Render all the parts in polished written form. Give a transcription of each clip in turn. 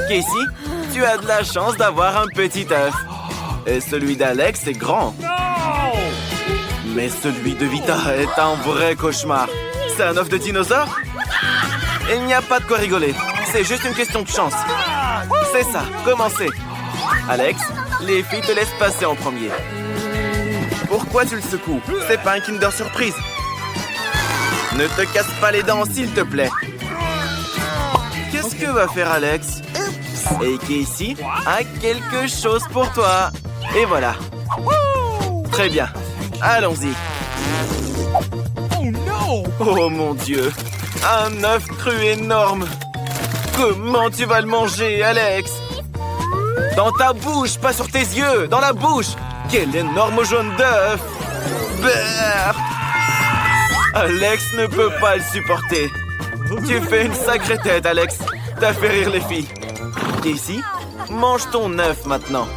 Casey, tu as de la chance d'avoir un petit œuf. Et celui d'Alex est grand. Mais celui de Vita est un vrai cauchemar. C'est un œuf de dinosaure? Il n'y a pas de quoi rigoler. C'est juste une question de chance. C'est ça, commencez. Alex, les filles te laissent passer en premier. Pourquoi tu le secoues? C'est pas un Kinder Surprise. Ne te casse pas les dents, s'il te plaît. Qu'est-ce que va faire Alex? Et Casey a quelque chose pour toi. Et voilà. Très bien. Allons-y. Oh mon Dieu. Un œuf cru énorme. Comment tu vas le manger, Alex? Dans ta bouche, pas sur tes yeux. Dans la bouche. Quel énorme jaune d'œuf. Brrr. Alex ne peut pas le supporter. Tu fais une sacrée tête, Alex. T'as fait rire les filles. Casey, mange ton œuf maintenant.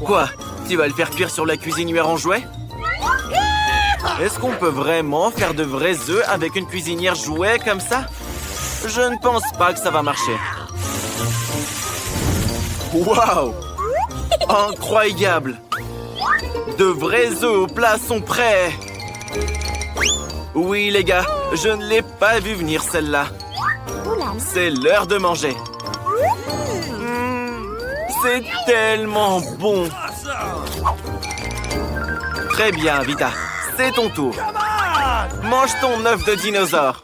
Quoi? Tu vas le faire cuire sur la cuisinière en jouet? Est-ce qu'on peut vraiment faire de vrais œufs avec une cuisinière jouet comme ça? Je ne pense pas que ça va marcher. Waouh! Incroyable! De vrais œufs au plat sont prêts! Oui, les gars, je ne l'ai pas vu venir celle-là. C'est l'heure de manger. C'est tellement bon! Très bien, Vita. C'est ton tour. Mange ton œuf de dinosaure.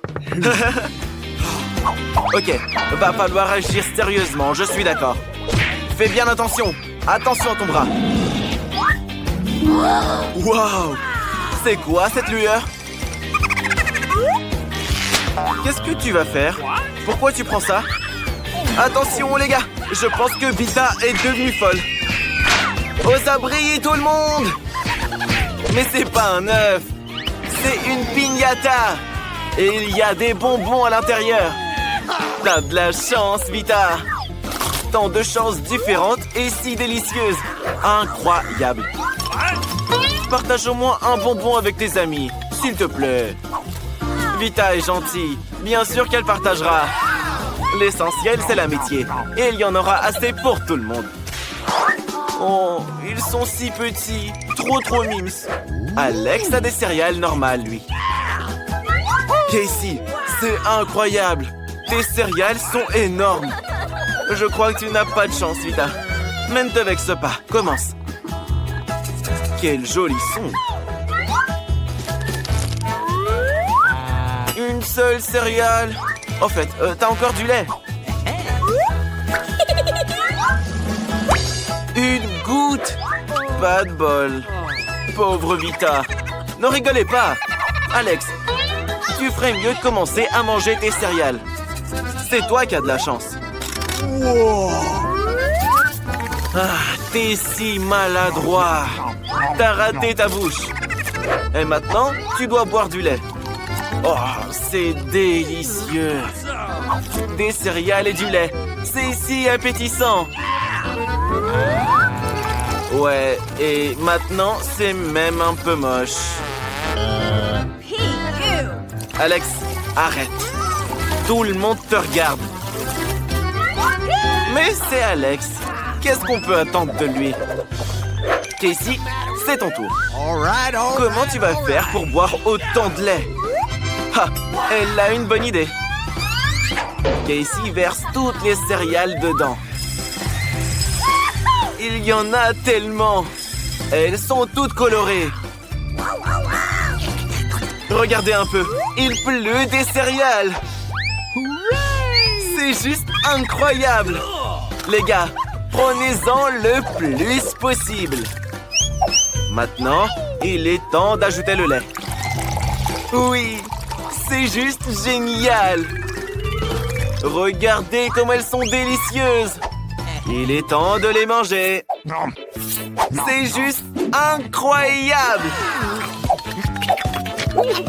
Ok, va falloir agir sérieusement, je suis d'accord. Fais bien attention. Attention à ton bras. Waouh! C'est quoi cette lueur? Qu'est-ce que tu vas faire? Pourquoi tu prends ça? Attention les gars, je pense que Vita est devenue folle. Aux abris tout le monde! Mais c'est pas un œuf, c'est une piñata. Et il y a des bonbons à l'intérieur. T'as de la chance, Vita. Tant de chances différentes et si délicieuses. Incroyable. Partage au moins un bonbon avec tes amis, s'il te plaît. Vita est gentille. Bien sûr qu'elle partagera. L'essentiel, c'est l'amitié. Et il y en aura assez pour tout le monde. Oh, ils sont si petits. Trop mimes. Alex a des céréales normales, lui. Casey, c'est incroyable. Tes céréales sont énormes. Je crois que tu n'as pas de chance, Vita. Mais ne te vexe pas. Commence. Quel joli son. Une seule céréale. En fait, t'as encore du lait. Une goutte. Pas de bol. Pauvre Vita. Ne rigolez pas. Alex, tu ferais mieux de commencer à manger tes céréales. C'est toi qui as de la chance. Ah, t'es si maladroit. T'as raté ta bouche. Et maintenant, tu dois boire du lait. Oh, c'est délicieux. Des céréales et du lait. C'est si appétissant. Ouais, et maintenant, c'est même un peu moche. Alex, arrête. Tout le monde te regarde. Mais c'est Alex. Qu'est-ce qu'on peut attendre de lui? Casey, c'est ton tour. Comment tu vas faire pour boire autant de lait? Ah, elle a une bonne idée. Casey verse toutes les céréales dedans. Il y en a tellement. Elles sont toutes colorées. Regardez un peu. Il pleut des céréales. C'est juste incroyable. Les gars, prenez-en le plus possible. Maintenant, il est temps d'ajouter le lait. Oui, c'est juste génial. Regardez comme elles sont délicieuses. Il est temps de les manger. C'est juste incroyable.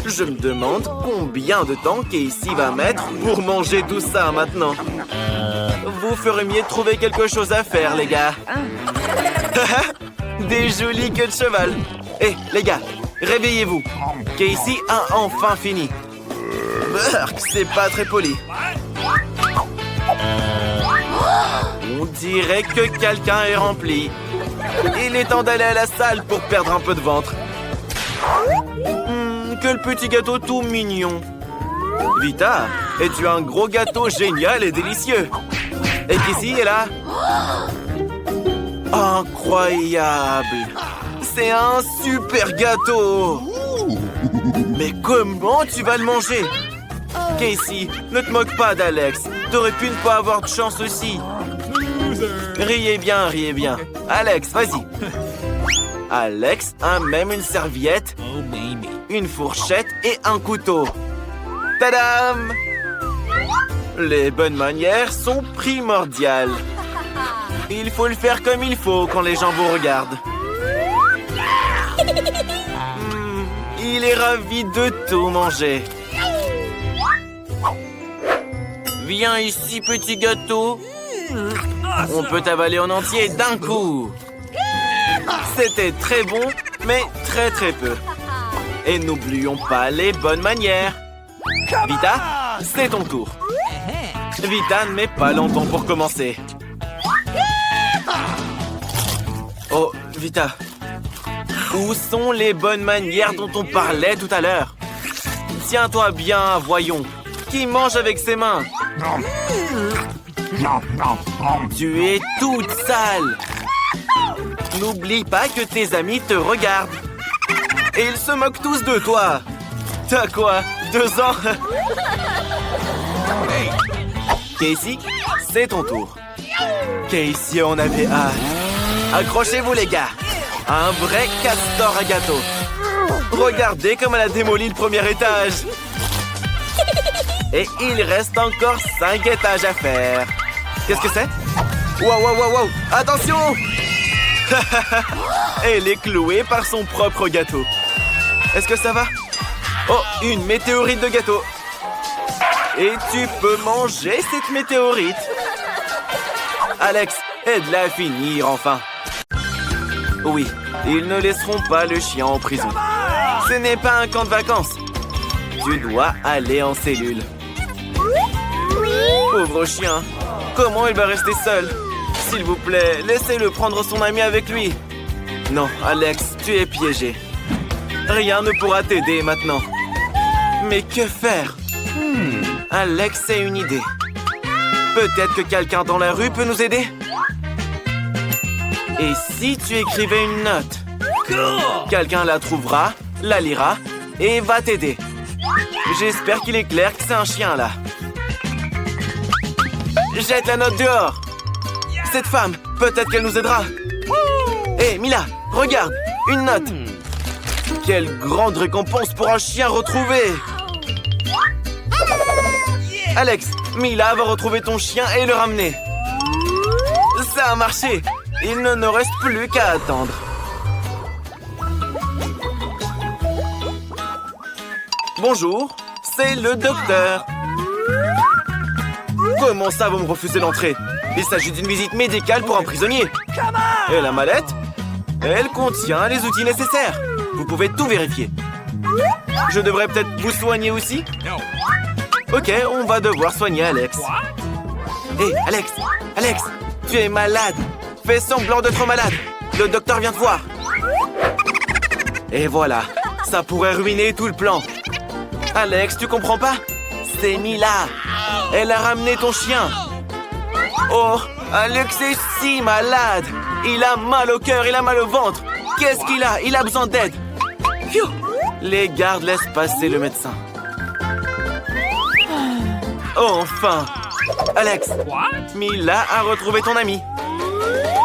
Je me demande combien de temps Casey va mettre pour manger tout ça maintenant. Vous ferez mieux de trouver quelque chose à faire, les gars. Des jolies queues de cheval. Hé, les gars, réveillez-vous. Casey a enfin fini. Burk, c'est pas très poli. dirait que quelqu'un est rempli. Il est temps d'aller à la salle pour perdre un peu de ventre. Quel petit gâteau tout mignon. Vita, es-tu un gros gâteau génial et délicieux? Et Casey est là? Incroyable! C'est un super gâteau! Mais comment tu vas le manger? Casey, ne te moque pas d'Alex. T'aurais pu ne pas avoir de chance aussi. Riez bien, riez bien. Alex, vas-y. Alex a même une serviette, une fourchette et un couteau. Tadam! Les bonnes manières sont primordiales. Il faut le faire comme il faut quand les gens vous regardent. Il est ravi de tout manger. Viens ici, petit gâteau. On peut t'avaler en entier d'un coup. C'était très bon, mais très peu. Et n'oublions pas les bonnes manières. Vita, c'est ton tour. Vita ne met pas longtemps pour commencer. Oh, Vita. Où sont les bonnes manières dont on parlait tout à l'heure? Tiens-toi bien, voyons. Qui mange avec ses mains? Tu es toute sale. N'oublie pas que tes amis te regardent. Et ils se moquent tous de toi. T'as quoi, 2 ans? Casey, c'est ton tour. Casey en avait hâte. Accrochez-vous les gars. Un vrai castor à gâteau. Regardez comme elle a démoli le premier étage. Et il reste encore 5 étages à faire. Qu'est-ce que c'est? Wow. Attention! Elle est clouée par son propre gâteau. Est-ce que ça va? Oh, une météorite de gâteau. Et tu peux manger cette météorite. Alex, aide-la à finir enfin. Oui, ils ne laisseront pas le chien en prison. Ce n'est pas un camp de vacances. Tu dois aller en cellule. Pauvre chien, comment il va rester seul? S'il vous plaît, laissez-le prendre son ami avec lui. Non, Alex, tu es piégé. Rien ne pourra t'aider maintenant. Mais que faire? Alex a une idée. Peut-être que quelqu'un dans la rue peut nous aider? Et si tu écrivais une note? Quelqu'un la trouvera, la lira et va t'aider. J'espère qu'il est clair que c'est un chien là. Jette la note dehors. Cette femme, peut-être qu'elle nous aidera. Hé, Mila, regarde, une note. Quelle grande récompense pour un chien retrouvé. Alex, Mila va retrouver ton chien et le ramener. Ça a marché. Il ne nous reste plus qu'à attendre. Bonjour, c'est le docteur. Comment ça, vous me refusez l'entrée? Il s'agit d'une visite médicale pour un prisonnier. Et la mallette? Elle contient les outils nécessaires. Vous pouvez tout vérifier. Je devrais peut-être vous soigner aussi? Ok, on va devoir soigner Alex. Hé, Alex, tu es malade. Fais semblant d'être malade. Le docteur vient te voir. Et voilà, ça pourrait ruiner tout le plan. Alex, tu comprends pas? C'est Mila. Elle a ramené ton chien. Oh, Alex est si malade. Il a mal au cœur, il a mal au ventre. Qu'est-ce qu'il a? Il a besoin d'aide. Les gardes laissent passer le médecin. Enfin! Alex, Mila a retrouvé ton ami.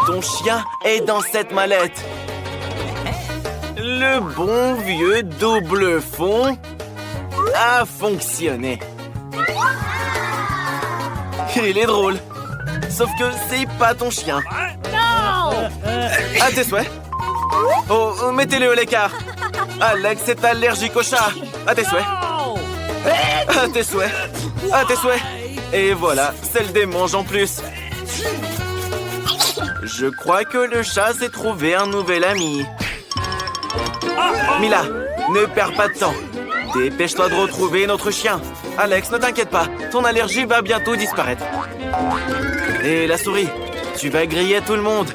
Ton chien est dans cette mallette. Le bon vieux double fond a fonctionné. Il est drôle. Sauf que c'est pas ton chien. À tes souhaits. Oh, mettez-le à l'écart. Alex est allergique au chat. À tes souhaits. À tes souhaits. À tes souhaits. Et voilà, celle des mange en plus. Je crois que le chat s'est trouvé un nouvel ami. Mila, ne perds pas de temps. Dépêche-toi de retrouver notre chien. Alex, ne t'inquiète pas, ton allergie va bientôt disparaître. Et la souris, Tu vas griller tout le monde.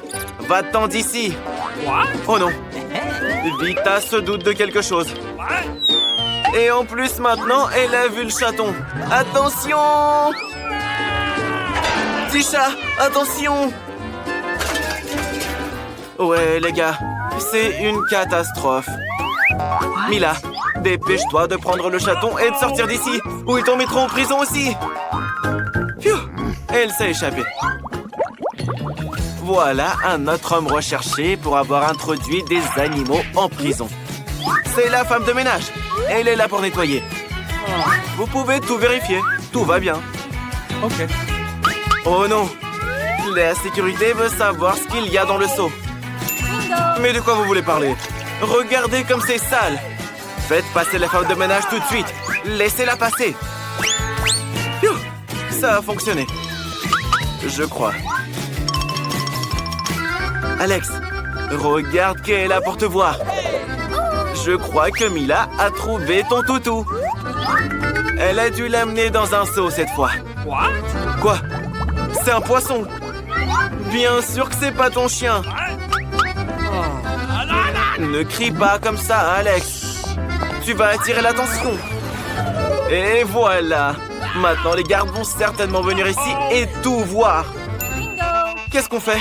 Va-t'en d'ici. Oh non. Vita se doute de quelque chose. Et en plus, maintenant, elle a vu le chaton. Attention! Petit chat, attention! Ouais, les gars, c'est une catastrophe. Mila, dépêche-toi de prendre le chaton et de sortir d'ici, ou ils t'en mettront en prison aussi. Phew, elle s'est échappée. Voilà un autre homme recherché pour avoir introduit des animaux en prison. C'est la femme de ménage. Elle est là pour nettoyer. Vous pouvez tout vérifier. Tout va bien. Ok. Oh non. La sécurité veut savoir ce qu'il y a dans le seau. Mais de quoi vous voulez parler? Regardez comme c'est sale. Faites passer la femme de ménage tout de suite. Laissez-la passer. Phew, ça a fonctionné. Je crois. Alex, regarde qui est là pour te voir. Je crois que Mila a trouvé ton toutou. Elle a dû l'amener dans un seau cette fois. Quoi? C'est un poisson. Bien sûr que c'est pas ton chien. Ne crie pas comme ça, Alex. Tu vas attirer l'attention. Et voilà. Maintenant, les gardes vont certainement venir ici et tout voir. Qu'est-ce qu'on fait?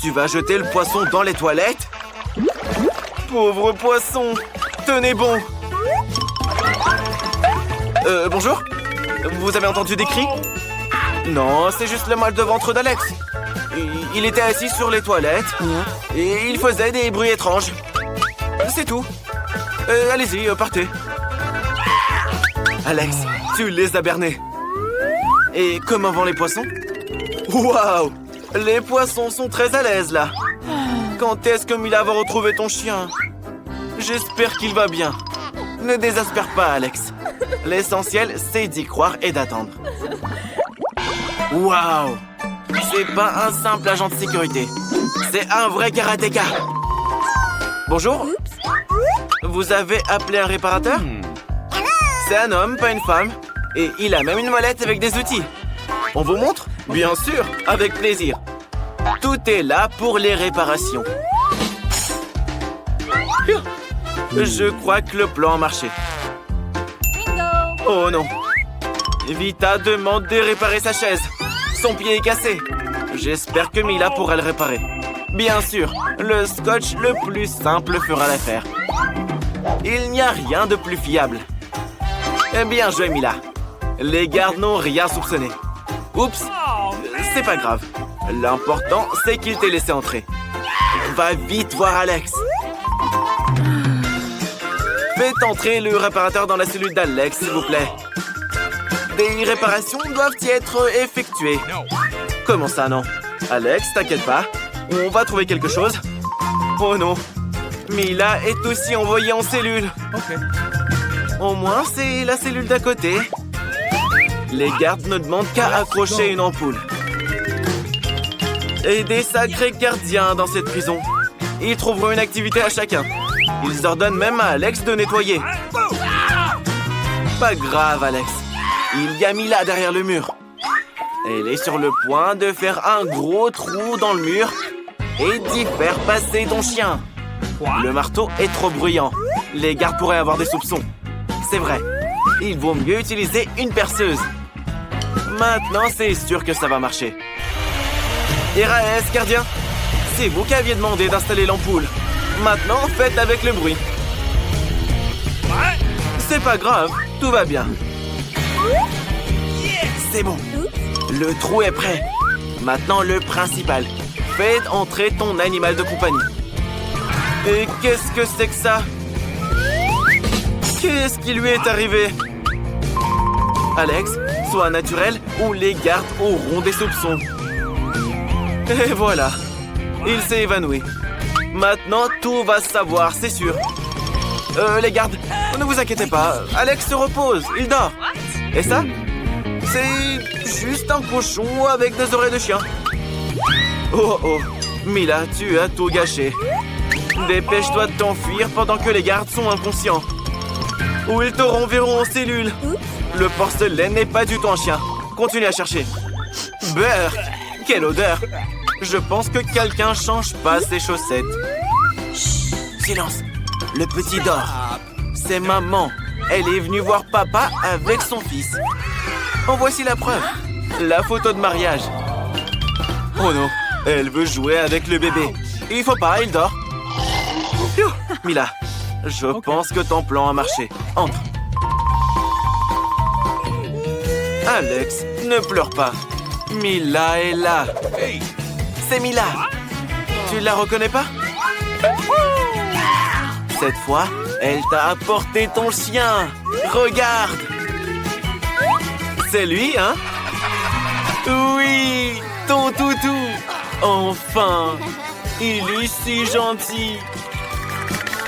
Tu vas jeter le poisson dans les toilettes? Pauvre poisson! Tenez bon! Bonjour? Vous avez entendu des cris? Non, c'est juste le mal de ventre d'Alex. Il était assis sur les toilettes et il faisait des bruits étranges. C'est tout. Allez-y, partez. Alex, tu les as bernés. Et comment vont les poissons? Waouh! Les poissons sont très à l'aise, là. Quand est-ce que Mila va retrouver ton chien? J'espère qu'il va bien. Ne désespère pas, Alex. L'essentiel, c'est d'y croire et d'attendre. Waouh! C'est pas un simple agent de sécurité. C'est un vrai karatéka. Bonjour. Vous avez appelé un réparateur? C'est un homme, pas une femme. Et il a même une mallette avec des outils. On vous montre? Bien sûr, avec plaisir. Tout est là pour les réparations. Je crois que le plan a marché. Oh non. Vita demande de réparer sa chaise. Son pied est cassé. J'espère que Mila pourra le réparer. Bien sûr, le scotch le plus simple fera l'affaire. Il n'y a rien de plus fiable. Bien joué, Mila. Les gardes n'ont rien soupçonné. Oups, c'est pas grave. L'important, c'est qu'il t'ait laissé entrer. Va vite voir Alex. Faites entrer le réparateur dans la cellule d'Alex, s'il vous plaît. Des réparations doivent y être effectuées. Comment ça, non? Alex, t'inquiète pas. On va trouver quelque chose. Oh non. Mila est aussi envoyée en cellule. Ok. Au moins, c'est la cellule d'à côté. Les gardes ne demandent qu'à accrocher une ampoule. Et des sacrés gardiens dans cette prison. Ils trouveront une activité à chacun. Ils ordonnent même à Alex de nettoyer. Pas grave, Alex. Il y a Mila derrière le mur. Elle est sur le point de faire un gros trou dans le mur et d'y faire passer ton chien. Le marteau est trop bruyant. Les gardes pourraient avoir des soupçons. C'est vrai. Il vaut mieux utiliser une perceuse. Maintenant, c'est sûr que ça va marcher. RAS, gardien. C'est vous qui aviez demandé d'installer l'ampoule. Maintenant, faites avec le bruit. C'est pas grave, tout va bien. C'est bon. Le trou est prêt. Maintenant, le principal. Faites entrer ton animal de compagnie. Et qu'est-ce que c'est que ça? Qu'est-ce qui lui est arrivé? Alex, sois naturel ou les gardes auront des soupçons. Et voilà. Il s'est évanoui. Maintenant, tout va se savoir, c'est sûr. Les gardes, ne vous inquiétez pas. Alex se repose, il dort. Et ça? C'est juste un cochon avec des oreilles de chien. Oh oh, Mila, tu as tout gâché. Dépêche-toi de t'enfuir pendant que les gardes sont inconscients. Ou ils te renverront en cellule. Le porcelaine n'est pas du tout un chien. Continue à chercher. Beurre, Quelle odeur! Je pense que quelqu'un change pas ses chaussettes. Chut, silence! Le petit dort. C'est maman. Elle est venue voir papa avec son fils. En voici la preuve. La photo de mariage. Oh non, elle veut jouer avec le bébé. Il faut pas, il dort. Phew, Mila, je pense que ton plan a marché. Entre. Alex, ne pleure pas. Mila est là. C'est Mila. Tu la reconnais pas? Cette fois, elle t'a apporté ton chien. Regarde. C'est lui, hein? Oui, ton toutou. Enfin, il est si gentil.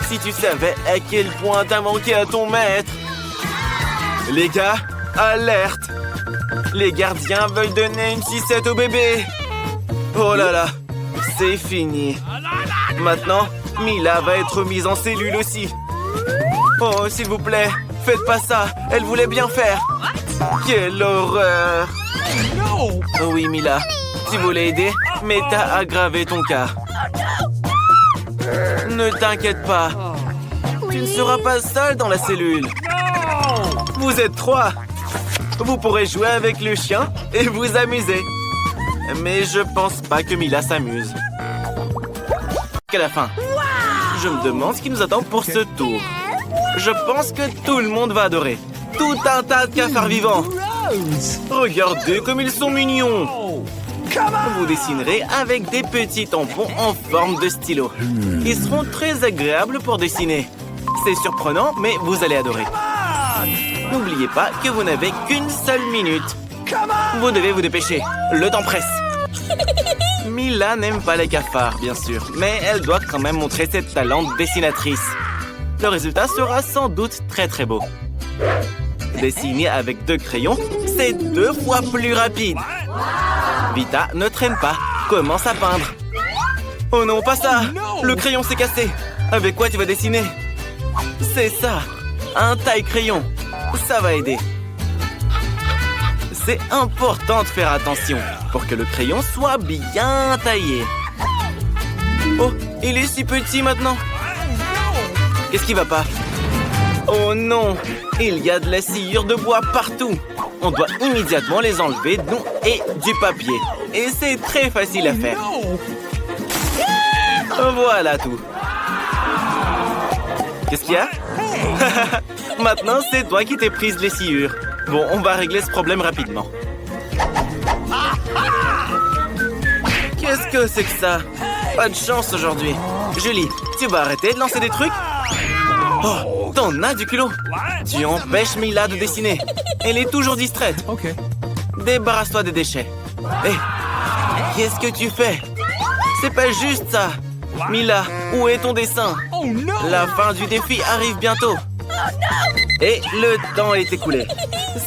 Si tu savais à quel point t'as manqué à ton maître. Les gars, alerte. Les gardiens veulent donner une sucette au bébé. Oh là là, c'est fini. Maintenant, Mila va être mise en cellule aussi. Oh, s'il vous plaît, faites pas ça. Elle voulait bien faire. Quelle horreur. Oh oui, Mila, tu voulais aider, mais t'as aggravé ton cas. Ne t'inquiète pas. Tu ne seras pas seule dans la cellule. Vous êtes 3. Vous pourrez jouer avec le chien et vous amuser. Mais je pense pas que Mila s'amuse. Qu'à la fin. Je me demande ce qui nous attend pour ce tour. Je pense que tout le monde va adorer. Tout un tas de cafards vivants. Regardez comme ils sont mignons. Vous dessinerez avec des petits tampons en forme de stylo. Ils seront très agréables pour dessiner. C'est surprenant, mais vous allez adorer. N'oubliez pas que vous n'avez qu'une seule minute. Vous devez vous dépêcher. Le temps presse. Mila n'aime pas les cafards, bien sûr, mais elle doit quand même montrer ses talents de dessinatrice. Le résultat sera sans doute très très beau. Dessiner avec 2 crayons, c'est 2 fois plus rapide. Vita, ne traîne pas. Commence à peindre. Oh non, pas ça. Le crayon s'est cassé. Avec quoi tu vas dessiner? C'est ça. Un taille-crayon. Ça va aider. C'est important de faire attention pour que le crayon soit bien taillé. Oh, il est si petit maintenant. Qu'est-ce qui va pas? Oh non, il y a de la sciure de bois partout. On doit immédiatement les enlever, nous et du papier. Et c'est très facile à faire. Voilà tout. Qu'est-ce qu'il y a? Maintenant, c'est toi qui t'es prise les sciures. Bon, on va régler ce problème rapidement. Qu'est-ce que c'est que ça? Pas de chance aujourd'hui. Julie, tu vas arrêter de lancer des trucs? Oh, t'en as du culot. Tu empêches Mila de dessiner. Elle est toujours distraite. Débarrasse-toi des déchets. Hé, qu'est-ce que tu fais? C'est pas juste ça. Mila, où est ton dessin? La fin du défi arrive bientôt. Et le temps est écoulé.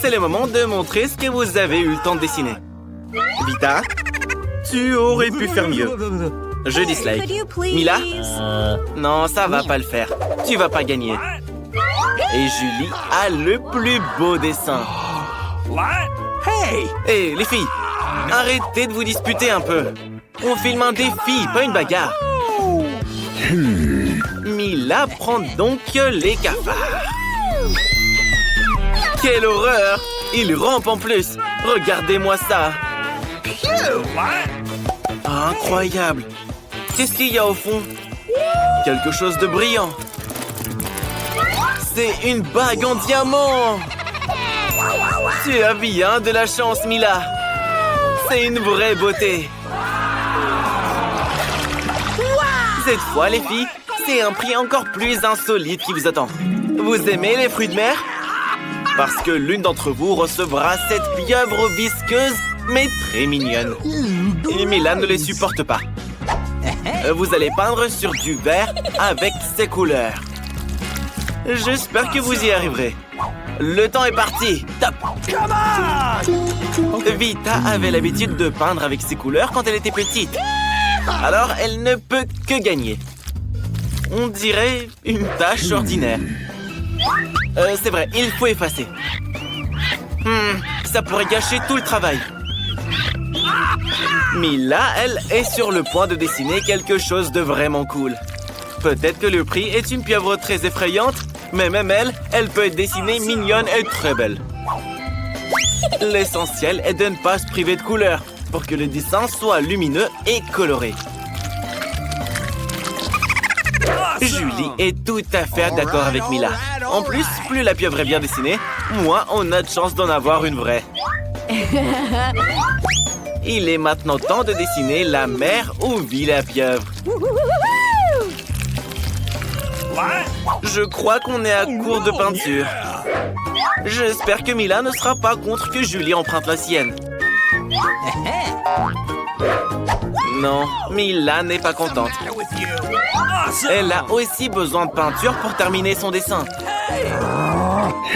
C'est le moment de montrer ce que vous avez eu le temps de dessiner. Vita, tu aurais pu faire mieux. Je dislike. Mila? Non, ça va pas le faire. Tu vas pas gagner. Et Julie a le plus beau dessin. Hey, les filles, arrêtez de vous disputer un peu. On filme un défi, pas une bagarre. Mila prend donc les cafards. Quelle horreur! Il rampe en plus. Regardez-moi ça. Incroyable. Qu'est-ce qu'il y a au fond? Quelque chose de brillant. C'est une bague en diamant. Tu as bien de la chance, Mila. C'est une vraie beauté. Cette fois, les filles, c'est un prix encore plus insolite qui vous attend. Vous aimez les fruits de mer? Parce que l'une d'entre vous recevra cette pieuvre visqueuse, mais très mignonne. Et Mila ne les supporte pas. Vous allez peindre sur du vert avec ces couleurs. J'espère que vous y arriverez. Le temps est parti. Top! Vita avait l'habitude de peindre avec ces couleurs quand elle était petite. Alors, elle ne peut que gagner. On dirait une tâche ordinaire. C'est vrai, il faut effacer. Ça pourrait gâcher tout le travail. Mila, elle, est sur le point de dessiner quelque chose de vraiment cool. Peut-être que le prix est une pieuvre très effrayante, mais même elle peut être dessinée mignonne et très belle. L'essentiel est de ne pas se priver de couleurs pour que le dessin soit lumineux et coloré. Julie est tout à fait d'accord avec Mila. En plus, plus la pieuvre est bien dessinée, moins on a de chance d'en avoir une vraie. Il est maintenant temps de dessiner la mer où vit la pieuvre. Je crois qu'on est à court de peinture. J'espère que Mila ne sera pas contre que Julie emprunte la sienne. Non, Mila n'est pas contente. Elle a aussi besoin de peinture pour terminer son dessin.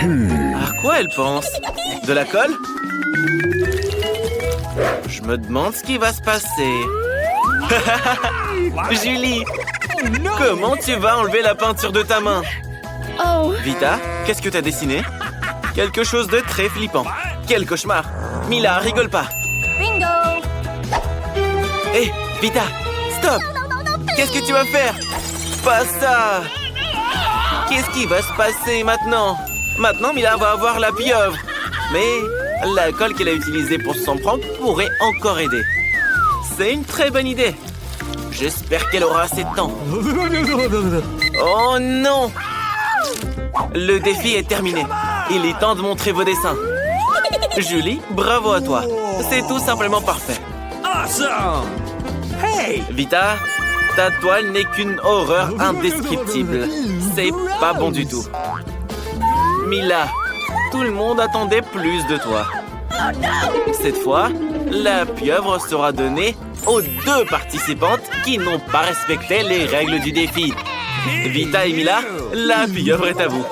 À quoi elle pense? De la colle? Je me demande ce qui va se passer. Julie, comment tu vas enlever la peinture de ta main? Vita, qu'est-ce que tu as dessiné? Quelque chose de très flippant. Quel cauchemar. Mila, rigole pas. Bingo! Hé, Vita, stop! Qu'est-ce que tu vas faire? Pas ça! Qu'est-ce qui va se passer maintenant? Maintenant, Mila va avoir la pieuvre. Mais la colle qu'elle a utilisée pour s'en prendre pourrait encore aider. C'est une très bonne idée. J'espère qu'elle aura assez de temps. Oh non! Le défi est terminé. Il est temps de montrer vos dessins. Julie, bravo à toi. C'est tout simplement parfait. Awesome! Hey! Vita, ta toile n'est qu'une horreur indescriptible. C'est pas bon du tout. Mila, tout le monde attendait plus de toi. Cette fois, la pieuvre sera donnée aux 2 participantes qui n'ont pas respecté les règles du défi. Vita et Mila, la pieuvre est à vous.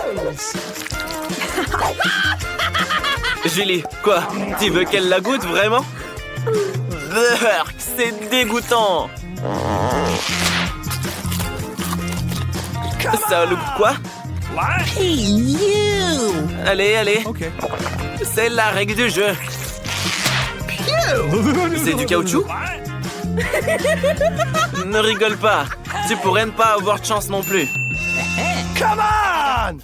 Julie, quoi? Tu veux qu'elle la goûte vraiment? C'est dégoûtant. Ça loupe quoi? Allez. Okay. C'est la règle du jeu. C'est du caoutchouc? Ne rigole pas. Tu pourrais ne pas avoir de chance non plus. Come on!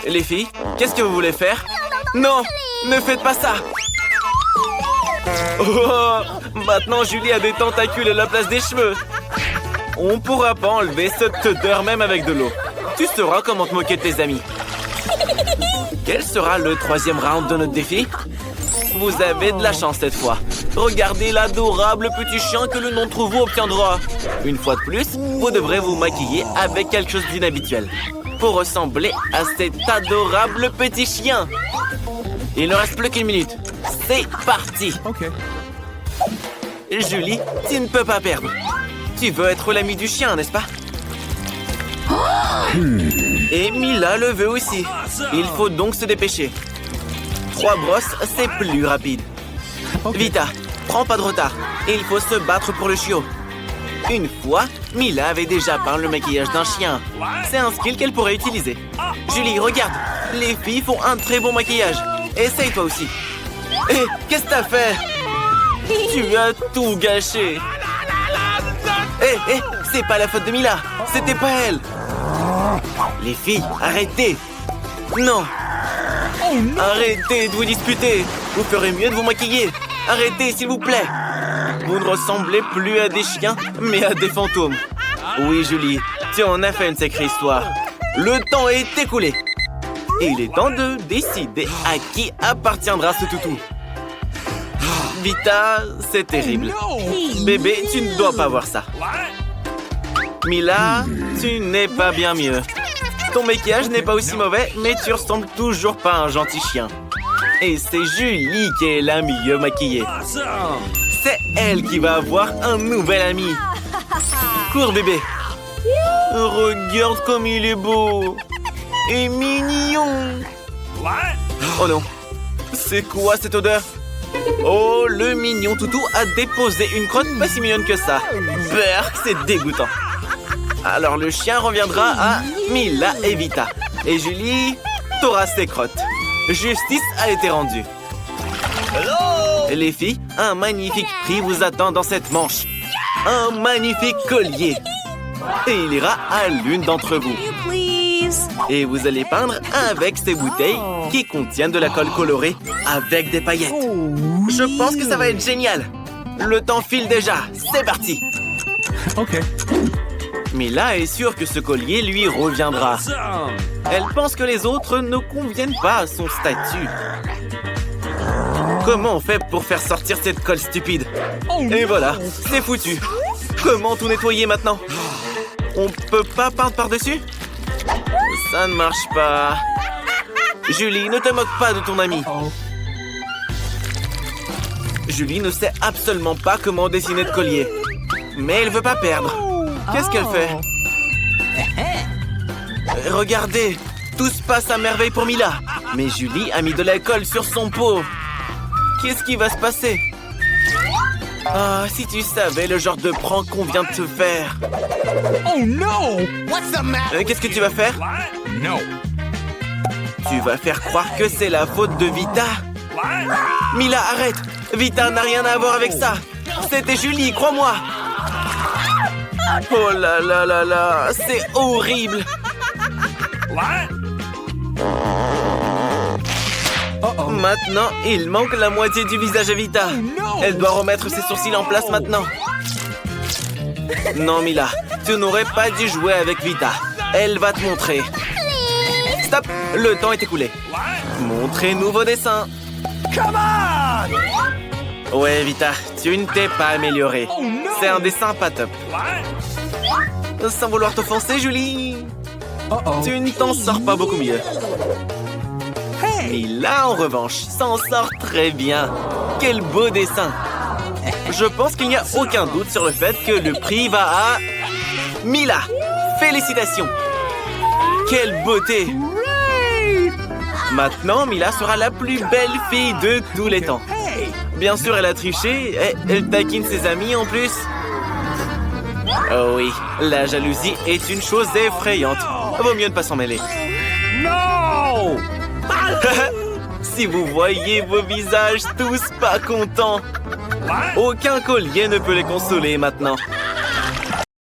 Les filles, qu'est-ce que vous voulez faire? Non, ne faites pas ça. Oh, maintenant Julie a des tentacules à la place des cheveux. On pourra pas enlever cette odeur même avec de l'eau. Tu sauras comment te moquer de tes amis. Quel sera le 3e round de notre défi? Vous avez de la chance cette fois. Regardez l'adorable petit chien que l'un d'entre vous obtiendra. Une fois de plus, vous devrez vous maquiller avec quelque chose d'inhabituel pour ressembler à cet adorable petit chien. Il ne reste plus qu'une minute. C'est parti. Okay. Julie, tu ne peux pas perdre. Tu veux être l'ami du chien, n'est-ce pas? Et Mila le veut aussi. Il faut donc se dépêcher. 3 brosses, c'est plus rapide. Vita, prends pas de retard. Il faut se battre pour le chiot. Une fois, Mila avait déjà peint le maquillage d'un chien. C'est un skill qu'elle pourrait utiliser. Julie, regarde. Les filles font un très bon maquillage. Essaye toi aussi. Hé, qu'est-ce que t'as fait? Tu as tout gâché. Hé, c'est pas la faute de Mila. C'était pas elle. Les filles, arrêtez. Non. Arrêtez de vous disputer. Vous ferez mieux de vous maquiller. Arrêtez, s'il vous plaît. Vous ne ressemblez plus à des chiens, mais à des fantômes. Oui, Julie, tu en as fait une sacrée histoire. Le temps est écoulé. Et il est temps de décider à qui appartiendra ce toutou. Vita, c'est terrible. Bébé, tu ne dois pas voir ça. Mila, tu n'es pas bien mieux. Ton maquillage n'est pas aussi mauvais, mais tu ressembles toujours pas à un gentil chien. Et c'est Julie qui est la mieux maquillée. C'est elle qui va avoir un nouvel ami. Cours, bébé. Regarde comme il est beau. Et mignon. Oh non. C'est quoi cette odeur? Oh, le mignon toutou a déposé une crotte pas si mignonne que ça. Berk, c'est dégoûtant. Alors le chien reviendra à Mila et Vita. Et Julie, t'auras ses crottes. Justice a été rendue. Les filles, un magnifique prix vous attend dans cette manche. Un magnifique collier. Et il ira à l'une d'entre vous. Et vous allez peindre avec ces bouteilles qui contiennent de la colle colorée avec des paillettes. Je pense que ça va être génial. Le temps file déjà. C'est parti. OK. Mila est sûre que ce collier lui reviendra. Awesome. Elle pense que les autres ne conviennent pas à son statut. Comment on fait pour faire sortir cette colle stupide? Et voilà, c'est foutu. Comment tout nettoyer maintenant? On peut pas peindre par-dessus? Ça ne marche pas. Julie, ne te moque pas de ton ami. Julie ne sait absolument pas comment dessiner de collier. Mais elle veut pas perdre. Qu'est-ce qu'elle fait? Regardez, tout se passe à merveille pour Mila. Mais Julie a mis de la colle sur son pot. Qu'est-ce qui va se passer? Ah, si tu savais le genre de prank qu'on vient de te faire. Oh no! Qu'est-ce que tu vas faire? No. Tu vas faire croire que c'est la faute de Vita. Mila, arrête! Vita n'a rien à voir avec ça. C'était Julie, crois-moi. Oh là là là là, c'est horrible. Maintenant, il manque la moitié du visage à Vita. Elle doit remettre ses sourcils en place maintenant. Non, Mila, tu n'aurais pas dû jouer avec Vita. Elle va te montrer. Stop, le temps est écoulé. Montrez-nous vos dessins. Come on! Ouais, Vita, tu ne t'es pas améliorée. C'est un dessin pas top. Sans vouloir t'offenser, Julie. Tu ne t'en sors pas beaucoup mieux. Mila, en revanche, s'en sort très bien. Quel beau dessin. Je pense qu'il n'y a aucun doute sur le fait que le prix va à... Mila, félicitations. Quelle beauté. Maintenant, Mila sera la plus belle fille de tous les temps. Bien sûr, elle a triché. Elle taquine ses amis en plus. Oh oui, la jalousie est une chose effrayante. Vaut mieux ne pas s'en mêler. No! Si vous voyez vos visages tous pas contents. Aucun collier ne peut les consoler maintenant.